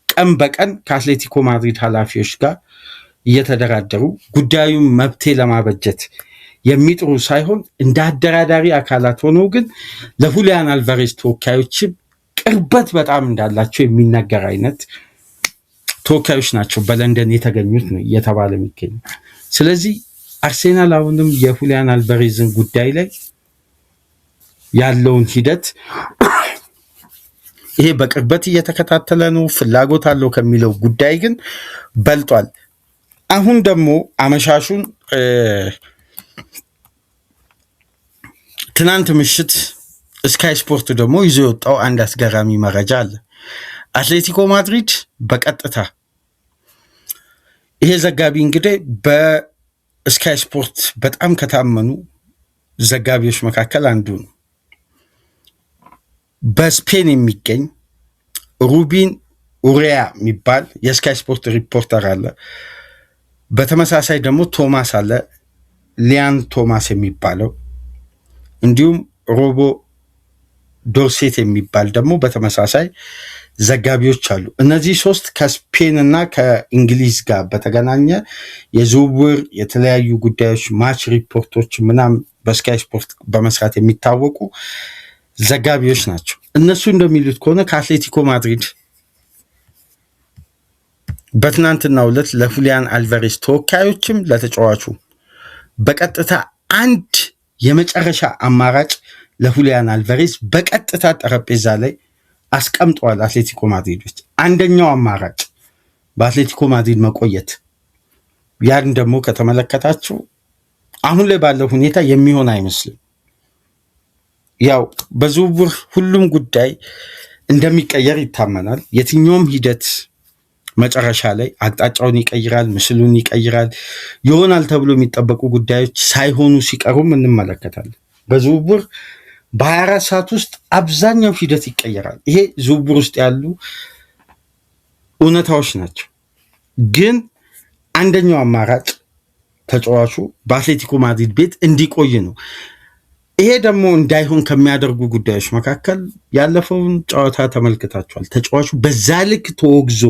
ቀን በቀን ከአትሌቲኮ ማድሪድ ኃላፊዎች ጋር እየተደራደሩ ጉዳዩን መብቴ ለማበጀት የሚጥሩ ሳይሆን እንደ አደራዳሪ አካላት ሆነው ግን ለሁሊያን አልቫሬስ ተወካዮችም ቅርበት በጣም እንዳላቸው የሚነገር አይነት ተወካዮች ናቸው በለንደን የተገኙት ነው እየተባለ የሚገኝ። ስለዚህ አርሴናል አሁንም የሁሊያን አልቫሬዝን ጉዳይ ላይ ያለውን ሂደት ይሄ በቅርበት እየተከታተለ ነው፣ ፍላጎት አለው ከሚለው ጉዳይ ግን በልጧል። አሁን ደግሞ አመሻሹን ትናንት ምሽት ስካይ ስፖርት ደግሞ ይዞ የወጣው አንድ አስገራሚ መረጃ አለ። አትሌቲኮ ማድሪድ በቀጥታ ይሄ ዘጋቢ እንግዲህ በስካይ ስፖርት በጣም ከታመኑ ዘጋቢዎች መካከል አንዱ ነው። በስፔን የሚገኝ ሩቢን ኡሪያ የሚባል የስካይ ስፖርት ሪፖርተር አለ። በተመሳሳይ ደግሞ ቶማስ አለ፣ ሊያን ቶማስ የሚባለው እንዲሁም ሮቦ ዶርሴት የሚባል ደግሞ በተመሳሳይ ዘጋቢዎች አሉ። እነዚህ ሶስት ከስፔን እና ከእንግሊዝ ጋር በተገናኘ የዝውውር የተለያዩ ጉዳዮች ማች ሪፖርቶች ምናምን በስካይ ስፖርት በመስራት የሚታወቁ ዘጋቢዎች ናቸው። እነሱ እንደሚሉት ከሆነ ከአትሌቲኮ ማድሪድ በትናንትናው ዕለት ለሁሊያን አልቫሬስ ተወካዮችም ለተጫዋቹ በቀጥታ አንድ የመጨረሻ አማራጭ ለሁሊያን አልቫሬስ በቀጥታ ጠረጴዛ ላይ አስቀምጠዋል። አትሌቲኮ ማድሪዶች አንደኛው አማራጭ በአትሌቲኮ ማድሪድ መቆየት። ያን ደግሞ ከተመለከታችሁ አሁን ላይ ባለው ሁኔታ የሚሆን አይመስልም። ያው በዝውውር ሁሉም ጉዳይ እንደሚቀየር ይታመናል። የትኛውም ሂደት መጨረሻ ላይ አቅጣጫውን ይቀይራል፣ ምስሉን ይቀይራል። ይሆናል ተብሎ የሚጠበቁ ጉዳዮች ሳይሆኑ ሲቀሩም እንመለከታለን። በዝውውር በ24 ሰዓት ውስጥ አብዛኛው ሂደት ይቀየራል። ይሄ ዝውውር ውስጥ ያሉ እውነታዎች ናቸው። ግን አንደኛው አማራጭ ተጫዋቹ በአትሌቲኮ ማድሪድ ቤት እንዲቆይ ነው። ይሄ ደግሞ እንዳይሆን ከሚያደርጉ ጉዳዮች መካከል ያለፈውን ጨዋታ ተመልክታችኋል። ተጫዋቹ በዛ ልክ ተወግዞ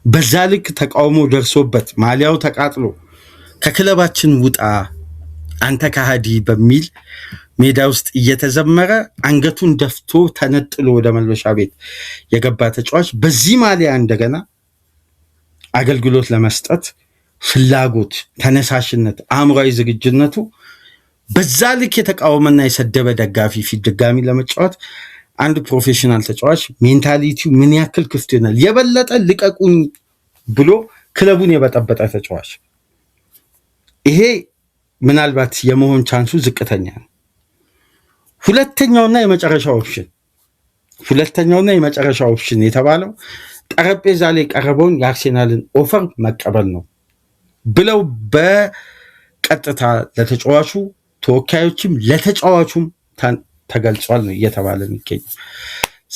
በዛ ልክ ተቃውሞ ደርሶበት ማሊያው ተቃጥሎ ከክለባችን ውጣ አንተ ከሃዲ በሚል ሜዳ ውስጥ እየተዘመረ አንገቱን ደፍቶ ተነጥሎ ወደ መልበሻ ቤት የገባ ተጫዋች በዚህ ማሊያ እንደገና አገልግሎት ለመስጠት ፍላጎት፣ ተነሳሽነት፣ አእምሯዊ ዝግጁነቱ በዛ ልክ የተቃወመና የሰደበ ደጋፊ ፊት ድጋሚ ለመጫወት አንድ ፕሮፌሽናል ተጫዋች ሜንታሊቲው ምን ያክል ክፍት ይሆናል? የበለጠ ልቀቁኝ ብሎ ክለቡን የበጠበጠ ተጫዋች ይሄ ምናልባት የመሆን ቻንሱ ዝቅተኛ ነው። ሁለተኛውና የመጨረሻው ኦፕሽን የተባለው ጠረጴዛ ላይ የቀረበውን የአርሴናልን ኦፈር መቀበል ነው ብለው በቀጥታ ለተጫዋቹ ተወካዮችም ለተጫዋቹም ተገልጿል ነው እየተባለ የሚገኘው።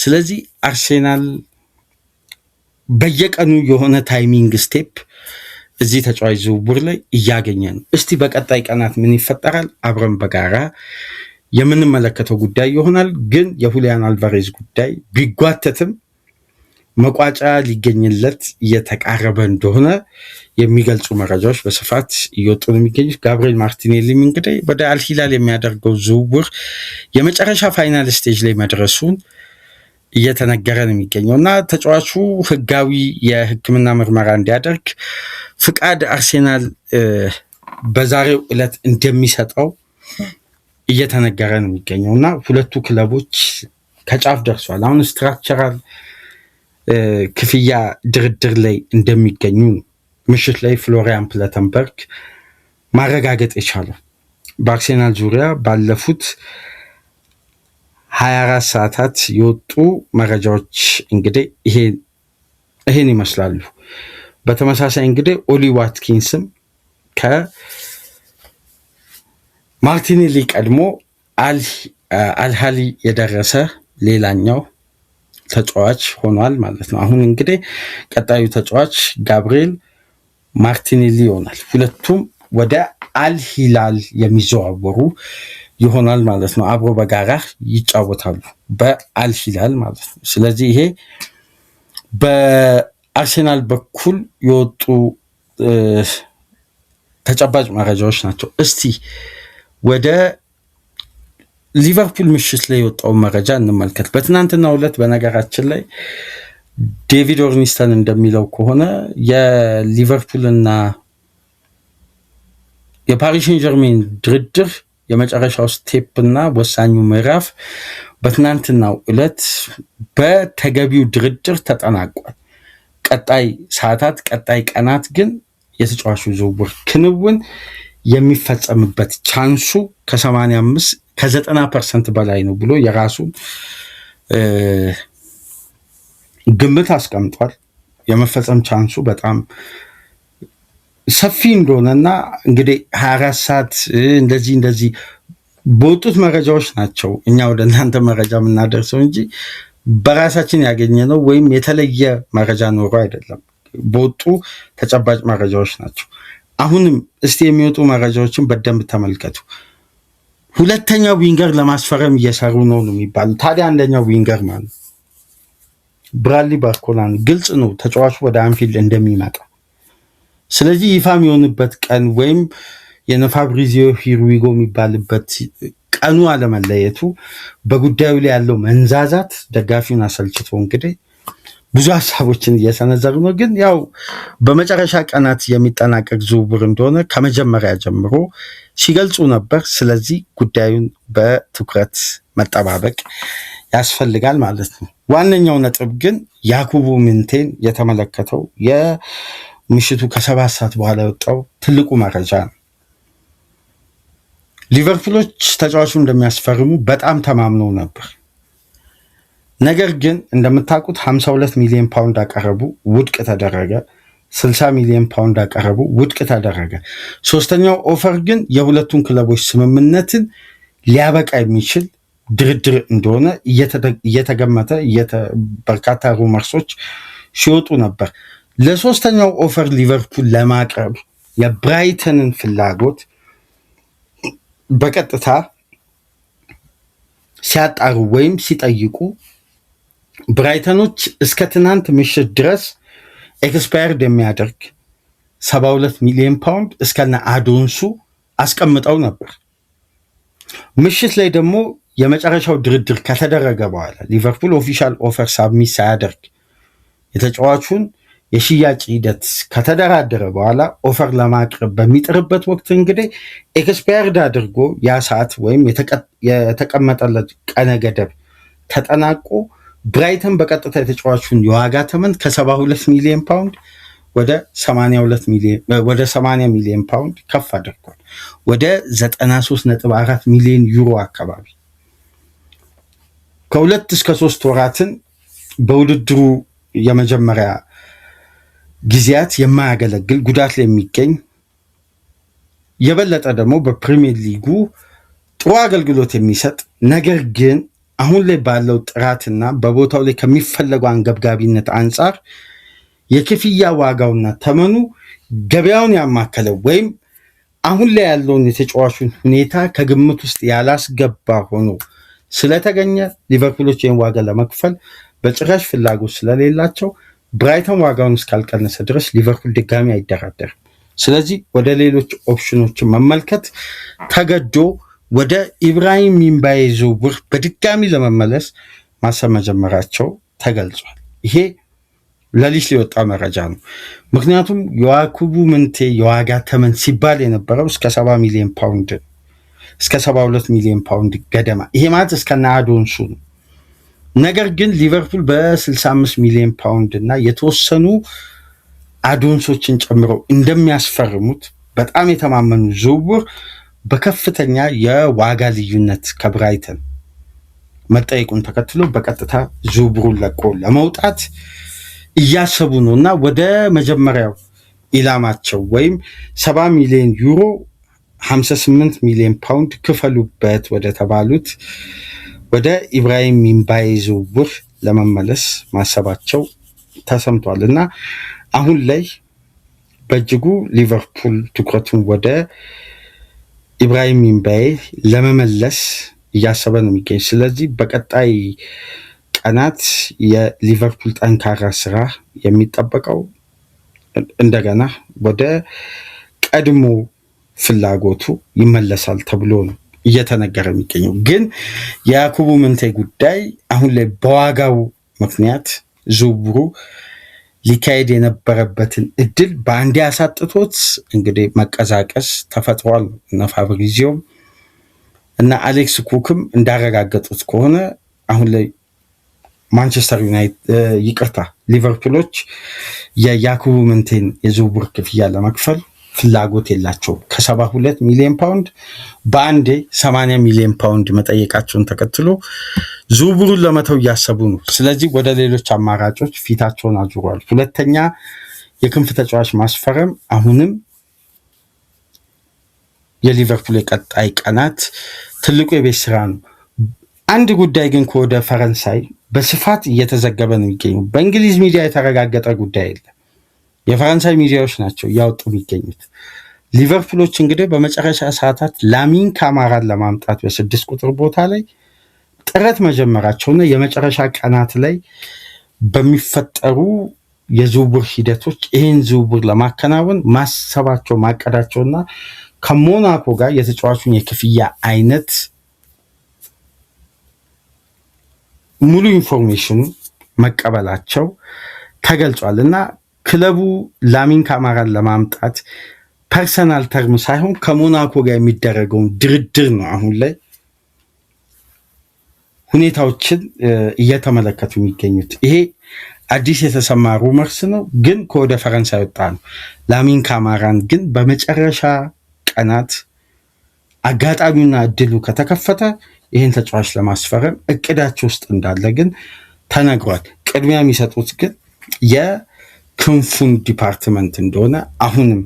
ስለዚህ አርሴናል በየቀኑ የሆነ ታይሚንግ ስቴፕ እዚህ ተጫዋች ዝውውር ላይ እያገኘ ነው። እስቲ በቀጣይ ቀናት ምን ይፈጠራል አብረን በጋራ የምንመለከተው ጉዳይ ይሆናል። ግን የሁሊያን አልቫሬዝ ጉዳይ ቢጓተትም መቋጫ ሊገኝለት እየተቃረበ እንደሆነ የሚገልጹ መረጃዎች በስፋት እየወጡ ነው የሚገኙት። ጋብሪኤል ማርቲኔሊም እንግዲህ ወደ አልሂላል የሚያደርገው ዝውውር የመጨረሻ ፋይናል ስቴጅ ላይ መድረሱን እየተነገረ ነው የሚገኘው እና ተጫዋቹ ህጋዊ የሕክምና ምርመራ እንዲያደርግ ፍቃድ አርሴናል በዛሬው ዕለት እንደሚሰጠው እየተነገረ ነው የሚገኘው እና ሁለቱ ክለቦች ከጫፍ ደርሷል። አሁን ስትራክቸራል ክፍያ ድርድር ላይ እንደሚገኙ ምሽት ላይ ፍሎሪያን ፕለተንበርግ ማረጋገጥ የቻለው በአርሴናል ዙሪያ ባለፉት 24 ሰዓታት የወጡ መረጃዎች እንግዲህ ይሄን ይመስላሉ። በተመሳሳይ እንግዲህ ኦሊ ዋትኪንስም ከማርቲኔሊ ቀድሞ አልሃሊ የደረሰ ሌላኛው ተጫዋች ሆኗል ማለት ነው። አሁን እንግዲህ ቀጣዩ ተጫዋች ጋብሪኤል ማርቲኔሊ ይሆናል። ሁለቱም ወደ አልሂላል የሚዘዋወሩ ይሆናል ማለት ነው። አብሮ በጋራ ይጫወታሉ በአልሂላል ማለት ነው። ስለዚህ ይሄ በአርሴናል በኩል የወጡ ተጨባጭ መረጃዎች ናቸው። እስቲ ወደ ሊቨርፑል ምሽት ላይ የወጣውን መረጃ እንመልከት። በትናንትናው ዕለት በነገራችን ላይ ዴቪድ ኦርኒስተን እንደሚለው ከሆነ የሊቨርፑልና የፓሪስ ሴን ጀርሜን ድርድር የመጨረሻው ስቴፕ እና ወሳኙ ምዕራፍ በትናንትናው ዕለት በተገቢው ድርድር ተጠናቋል። ቀጣይ ሰዓታት፣ ቀጣይ ቀናት ግን የተጫዋቹ ዝውውር ክንውን የሚፈጸምበት ቻንሱ ከ90% በላይ ነው ብሎ የራሱን ግምት አስቀምጧል። የመፈጸም ቻንሱ በጣም ሰፊ እንደሆነና እንግዲህ 24 ሰዓት እንደዚህ በወጡት መረጃዎች ናቸው እኛ ወደ እናንተ መረጃ የምናደርሰው እንጂ በራሳችን ያገኘነው ወይም የተለየ መረጃ ኖሮ አይደለም። በወጡ ተጨባጭ መረጃዎች ናቸው። አሁንም እስቲ የሚወጡ መረጃዎችን በደንብ ተመልከቱ። ሁለተኛው ዊንገር ለማስፈረም እየሰሩ ነው የሚባለው። ታዲያ አንደኛው ዊንገር ማለት ብራድሊ ባርኮላን ግልጽ ነው ተጫዋቹ ወደ አንፊልድ እንደሚመጣ። ስለዚህ ይፋ የሚሆንበት ቀን ወይም የነፋብሪዚዮ ሂሩዊጎ የሚባልበት ቀኑ አለመለየቱ በጉዳዩ ላይ ያለው መንዛዛት ደጋፊውን አሰልችቶ እንግዲህ ብዙ ሀሳቦችን እየሰነዘሩ ነው። ግን ያው በመጨረሻ ቀናት የሚጠናቀቅ ዝውውር እንደሆነ ከመጀመሪያ ጀምሮ ሲገልጹ ነበር። ስለዚህ ጉዳዩን በትኩረት መጠባበቅ ያስፈልጋል ማለት ነው። ዋነኛው ነጥብ ግን ያኩቡ ሚንቴን የተመለከተው የምሽቱ ከ7 ሰዓት በኋላ የወጣው ትልቁ መረጃ ነው። ሊቨርፑሎች ተጫዋቹ እንደሚያስፈርሙ በጣም ተማምነው ነበር። ነገር ግን እንደምታውቁት 52 ሚሊዮን ፓውንድ አቀረቡ፣ ውድቅ ተደረገ። 60 ሚሊዮን ፓውንድ አቀረቡ፣ ውድቅ ተደረገ። ሶስተኛው ኦፈር ግን የሁለቱን ክለቦች ስምምነትን ሊያበቃ የሚችል ድርድር እንደሆነ እየተገመተ በርካታ ሩመርሶች ሲወጡ ነበር። ለሶስተኛው ኦፈር ሊቨርፑል ለማቅረብ የብራይተንን ፍላጎት በቀጥታ ሲያጣሩ ወይም ሲጠይቁ ብራይተኖች እስከ ትናንት ምሽት ድረስ ኤክስፓየርድ የሚያደርግ 72 ሚሊዮን ፓውንድ እስከነ አዶንሱ አስቀምጠው ነበር። ምሽት ላይ ደግሞ የመጨረሻው ድርድር ከተደረገ በኋላ ሊቨርፑል ኦፊሻል ኦፈር ሳብሚት ሳያደርግ የተጫዋቹን የሽያጭ ሂደት ከተደራደረ በኋላ ኦፈር ለማቅረብ በሚጥርበት ወቅት እንግዲህ ኤክስፓየርድ አድርጎ ያ ሰዓት ወይም የተቀመጠለት ቀነ ገደብ ተጠናቆ ብራይተን በቀጥታ የተጫዋቹን የዋጋ ተመን ከ72 ሚሊዮን ፓውንድ ወደ 80 ሚሊዮን ፓውንድ ከፍ አድርጓል። ወደ 93.4 ሚሊዮን ዩሮ አካባቢ ከ2 እስከ 3 ወራትን በውድድሩ የመጀመሪያ ጊዜያት የማያገለግል ጉዳት ላይ የሚገኝ የበለጠ ደግሞ በፕሪሚየር ሊጉ ጥሩ አገልግሎት የሚሰጥ ነገር ግን አሁን ላይ ባለው ጥራትና በቦታው ላይ ከሚፈለገው አንገብጋቢነት አንጻር የክፍያ ዋጋውና ተመኑ ገበያውን ያማከለ ወይም አሁን ላይ ያለውን የተጫዋቹን ሁኔታ ከግምት ውስጥ ያላስገባ ሆኖ ስለተገኘ ሊቨርፑሎች ይህን ዋጋ ለመክፈል በጭራሽ ፍላጎት ስለሌላቸው ብራይተን ዋጋውን እስካልቀነሰ ድረስ ሊቨርፑል ድጋሚ አይደራደርም። ስለዚህ ወደ ሌሎች ኦፕሽኖችን መመልከት ተገዶ ወደ ኢብራሂም ሚንባዬ ዝውውር በድጋሚ ለመመለስ ማሰብ መጀመራቸው ተገልጿል። ይሄ ለሊት ሊወጣ መረጃ ነው። ምክንያቱም የያኩቡ ምንቴ የዋጋ ተመን ሲባል የነበረው እስከ 70 ሚሊዮን ፓውንድ እስከ 72 ሚሊዮን ፓውንድ ገደማ፣ ይሄ ማለት እስከነ አዶንሱ ነው። ነገር ግን ሊቨርፑል በ65 ሚሊዮን ፓውንድ እና የተወሰኑ አዶንሶችን ጨምረው እንደሚያስፈርሙት በጣም የተማመኑ ዝውውር በከፍተኛ የዋጋ ልዩነት ከብራይተን መጠየቁን ተከትሎ በቀጥታ ዝውውሩን ለቆ ለመውጣት እያሰቡ ነው እና ወደ መጀመሪያው ኢላማቸው ወይም 70 ሚሊዮን ዩሮ 58 ሚሊዮን ፓውንድ ክፈሉበት ወደ ተባሉት ወደ ኢብራሂም ሚንባዬ ዝውውር ለመመለስ ማሰባቸው ተሰምቷል እና አሁን ላይ በእጅጉ ሊቨርፑል ትኩረቱን ወደ ኢብራሂም ሚንባዬ ለመመለስ እያሰበ ነው የሚገኝ። ስለዚህ በቀጣይ ቀናት የሊቨርፑል ጠንካራ ስራ የሚጠበቀው እንደገና ወደ ቀድሞ ፍላጎቱ ይመለሳል ተብሎ ነው እየተነገረ የሚገኘው። ግን የያኩቡ ምንቴ ጉዳይ አሁን ላይ በዋጋው ምክንያት ዝውውሩ ሊካሄድ የነበረበትን እድል በአንዴ ያሳጥቶት እንግዲህ መቀዛቀስ ተፈጥሯል። እነ ፋብሪዚዮም እና አሌክስ ኩክም እንዳረጋገጡት ከሆነ አሁን ላይ ማንቸስተር ዩናይትድ ሊቨርፑሎች የያኩቡ ምንቴን የዝውውር ክፍያ ለመክፈል ፍላጎት የላቸው። ከ72 ሚሊዮን ፓውንድ በአንዴ 80 ሚሊዮን ፓውንድ መጠየቃቸውን ተከትሎ ዝውውሩን ለመተው እያሰቡ ነው። ስለዚህ ወደ ሌሎች አማራጮች ፊታቸውን አዙሯል። ሁለተኛ የክንፍ ተጫዋች ማስፈረም አሁንም የሊቨርፑል የቀጣይ ቀናት ትልቁ የቤት ስራ ነው። አንድ ጉዳይ ግን ከወደ ፈረንሳይ በስፋት እየተዘገበ ነው የሚገኘው። በእንግሊዝ ሚዲያ የተረጋገጠ ጉዳይ የለም። የፈረንሳይ ሚዲያዎች ናቸው እያወጡ የሚገኙት። ሊቨርፑሎች እንግዲህ በመጨረሻ ሰዓታት ላሚን ካማራን ለማምጣት በ6 ቁጥር ቦታ ላይ ጥረት መጀመራቸውና የመጨረሻ ቀናት ላይ በሚፈጠሩ የዝውውር ሂደቶች ይህን ዝውውር ለማከናወን ማሰባቸው ማቀዳቸውና ከሞናኮ ጋር የተጫዋቹን የክፍያ አይነት ሙሉ ኢንፎርሜሽኑ መቀበላቸው ተገልጿል እና ክለቡ ላሚን ካማራን ለማምጣት ፐርሰናል ተርም ሳይሆን ከሞናኮ ጋር የሚደረገውን ድርድር ነው አሁን ላይ ሁኔታዎችን እየተመለከቱ የሚገኙት። ይሄ አዲስ የተሰማ ሩመርስ ነው፣ ግን ከወደ ፈረንሳይ ወጣ ነው። ላሚን ካማራን ግን በመጨረሻ ቀናት አጋጣሚውና እድሉ ከተከፈተ ይህን ተጫዋች ለማስፈረም እቅዳቸው ውስጥ እንዳለ ግን ተነግሯል። ቅድሚያ የሚሰጡት ግን የክንፉን ዲፓርትመንት እንደሆነ አሁንም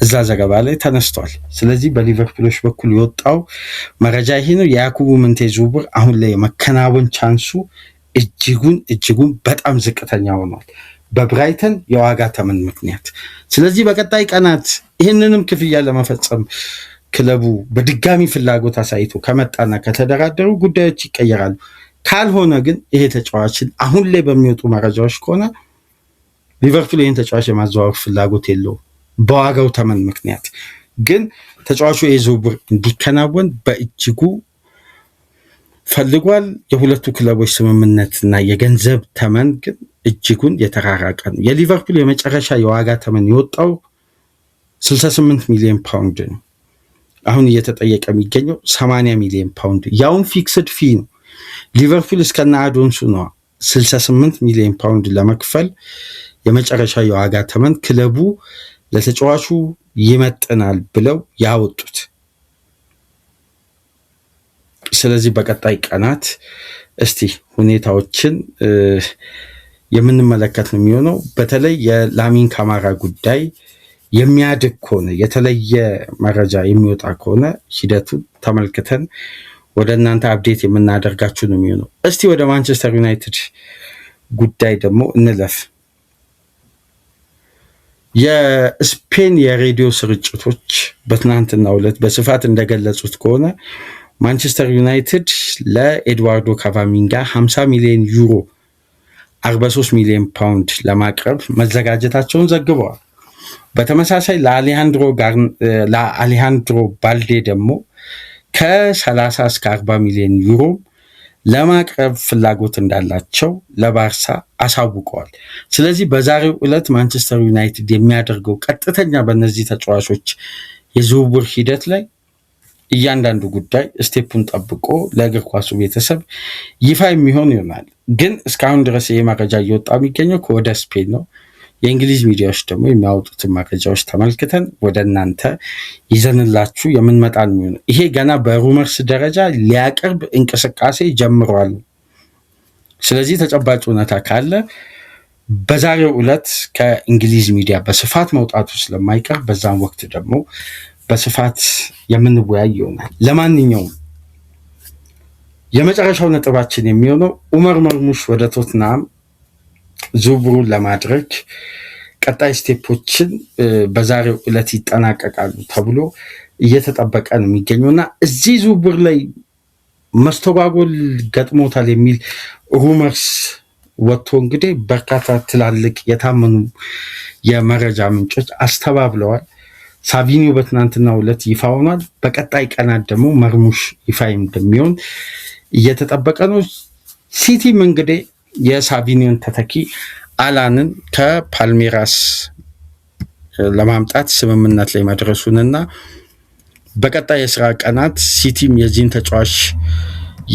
እዛ ዘገባ ላይ ተነስቷል። ስለዚህ በሊቨርፑሎች በኩል የወጣው መረጃ ይሄ ነው። የያኩቡ ምንቴ ዝውውር አሁን ላይ የመከናወን ቻንሱ እጅጉን በጣም ዝቅተኛ ሆኗል በብራይተን የዋጋ ተመን ምክንያት። ስለዚህ በቀጣይ ቀናት ይህንንም ክፍያ ለመፈጸም ክለቡ በድጋሚ ፍላጎት አሳይቶ ከመጣና ከተደራደሩ ጉዳዮች ይቀየራሉ። ካልሆነ ግን ይሄ ተጫዋችን አሁን ላይ በሚወጡ መረጃዎች ከሆነ ሊቨርፑል ይህን ተጫዋች የማዘዋወር ፍላጎት የለውም በዋጋው ተመን ምክንያት። ግን ተጫዋቹ የዝውውር እንዲከናወን በእጅጉ ፈልጓል። የሁለቱ ክለቦች ስምምነትና የገንዘብ ተመን ግን እጅጉን የተራራቀ ነው። የሊቨርፑል የመጨረሻ የዋጋ ተመን የወጣው 68 ሚሊዮን ፓውንድ ነው። አሁን እየተጠየቀ የሚገኘው 80 ሚሊዮን ፓውንድ ያውን ፊክስድ ፊ ነው። ሊቨርፑል እስከነ አዶንሱ ነው 68 ሚሊዮን ፓውንድ ለመክፈል የመጨረሻ የዋጋ ተመን ክለቡ ለተጫዋቹ ይመጥናል ብለው ያወጡት። ስለዚህ በቀጣይ ቀናት እስቲ ሁኔታዎችን የምንመለከት ነው የሚሆነው። በተለይ የላሚን ካማራ ጉዳይ የሚያድግ ከሆነ የተለየ መረጃ የሚወጣ ከሆነ ሂደቱን ተመልክተን ወደ እናንተ አፕዴት የምናደርጋችሁ ነው የሚሆነው። እስቲ ወደ ማንቸስተር ዩናይትድ ጉዳይ ደግሞ እንለፍ። የስፔን የሬዲዮ ስርጭቶች በትናንትናው ዕለት በስፋት እንደገለጹት ከሆነ ማንቸስተር ዩናይትድ ለኤድዋርዶ ካቫሚንጋ 50 ሚሊዮን ዩሮ 43 ሚሊዮን ፓውንድ ለማቅረብ መዘጋጀታቸውን ዘግበዋል። በተመሳሳይ ለአሌሃንድሮ ባልዴ ደግሞ ከ30 እስከ 40 ሚሊዮን ዩሮ ለማቅረብ ፍላጎት እንዳላቸው ለባርሳ አሳውቀዋል። ስለዚህ በዛሬው ዕለት ማንቸስተር ዩናይትድ የሚያደርገው ቀጥተኛ በእነዚህ ተጫዋቾች የዝውውር ሂደት ላይ እያንዳንዱ ጉዳይ ስቴፑን ጠብቆ ለእግር ኳሱ ቤተሰብ ይፋ የሚሆን ይሆናል። ግን እስካሁን ድረስ ይህ መረጃ እየወጣ የሚገኘው ከወደ ስፔን ነው። የእንግሊዝ ሚዲያዎች ደግሞ የሚያወጡትን መረጃዎች ተመልክተን ወደ እናንተ ይዘንላችሁ የምንመጣ ነው የሚሆነው። ይሄ ገና በሩመርስ ደረጃ ሊያቀርብ እንቅስቃሴ ጀምሯል። ስለዚህ ተጨባጭ እውነታ ካለ በዛሬው ዕለት ከእንግሊዝ ሚዲያ በስፋት መውጣቱ ስለማይቀር በዛም ወቅት ደግሞ በስፋት የምንወያይ ይሆናል። ለማንኛውም የመጨረሻው ነጥባችን የሚሆነው ኡመር መርሙሽ ወደ ቶትናም ዝውውሩን ለማድረግ ቀጣይ ስቴፖችን በዛሬው ዕለት ይጠናቀቃሉ ተብሎ እየተጠበቀ ነው የሚገኘውና እዚህ ዝውውር ላይ መስተጓጎል ገጥሞታል የሚል ሩመርስ ወጥቶ እንግዲህ በርካታ ትላልቅ የታመኑ የመረጃ ምንጮች አስተባብለዋል። ሳቪኒዮ በትናንትናው ዕለት ይፋ ሆኗል። በቀጣይ ቀናት ደግሞ መርሙሽ ይፋ እንደሚሆን እየተጠበቀ ነው። ሲቲም እንግዲህ የሳቪኒዮን ተተኪ አላንን ከፓልሜራስ ለማምጣት ስምምነት ላይ መድረሱንና በቀጣይ የስራ ቀናት ሲቲም የዚህን ተጫዋች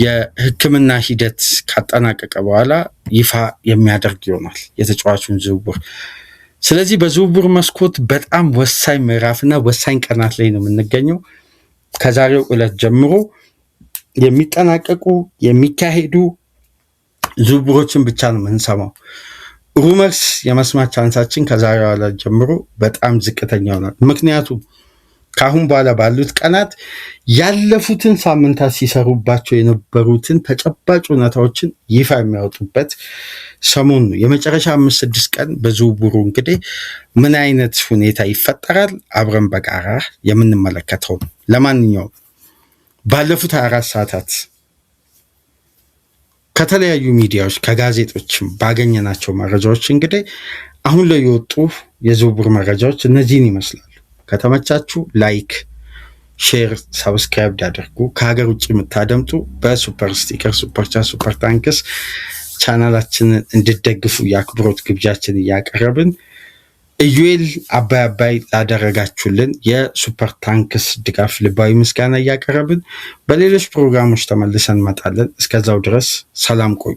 የሕክምና ሂደት ካጠናቀቀ በኋላ ይፋ የሚያደርግ ይሆናል የተጫዋቹን ዝውውር። ስለዚህ በዝውውር መስኮት በጣም ወሳኝ ምዕራፍና ወሳኝ ቀናት ላይ ነው የምንገኘው። ከዛሬው ዕለት ጀምሮ የሚጠናቀቁ የሚካሄዱ ዝውውሮችን ብቻ ነው የምንሰማው። ሩመርስ የመስማት ቻንሳችን ከዛሬው ዕለት ጀምሮ በጣም ዝቅተኛ ይሆናል። ምክንያቱም ከአሁን በኋላ ባሉት ቀናት ያለፉትን ሳምንታት ሲሰሩባቸው የነበሩትን ተጨባጭ እውነታዎችን ይፋ የሚያወጡበት ሰሞን ነው። የመጨረሻ 5-6 ቀን በዝውውሩ እንግዲህ ምን አይነት ሁኔታ ይፈጠራል አብረን በጋራ የምንመለከተው ነው። ለማንኛውም ባለፉት 24 ሰዓታት ከተለያዩ ሚዲያዎች ከጋዜጦችም ባገኘናቸው መረጃዎች እንግዲህ አሁን ላይ የወጡ የዝውውር መረጃዎች እነዚህን ይመስላሉ። ከተመቻችሁ ላይክ፣ ሼር፣ ሰብስክራይብ ያደርጉ። ከሀገር ውጭ የምታደምጡ በሱፐር ስቲከር፣ ሱፐር ቻት፣ ሱፐር ታንክስ ቻናላችንን እንድትደግፉ የአክብሮት ግብዣችን እያቀረብን ኢዩኤል አባይ ላደረጋችሁልን የሱፐር ታንክስ ድጋፍ ልባዊ ምስጋና እያቀረብን በሌሎች ፕሮግራሞች ተመልሰን እንመጣለን። እስከዛው ድረስ ሰላም ቆዩ።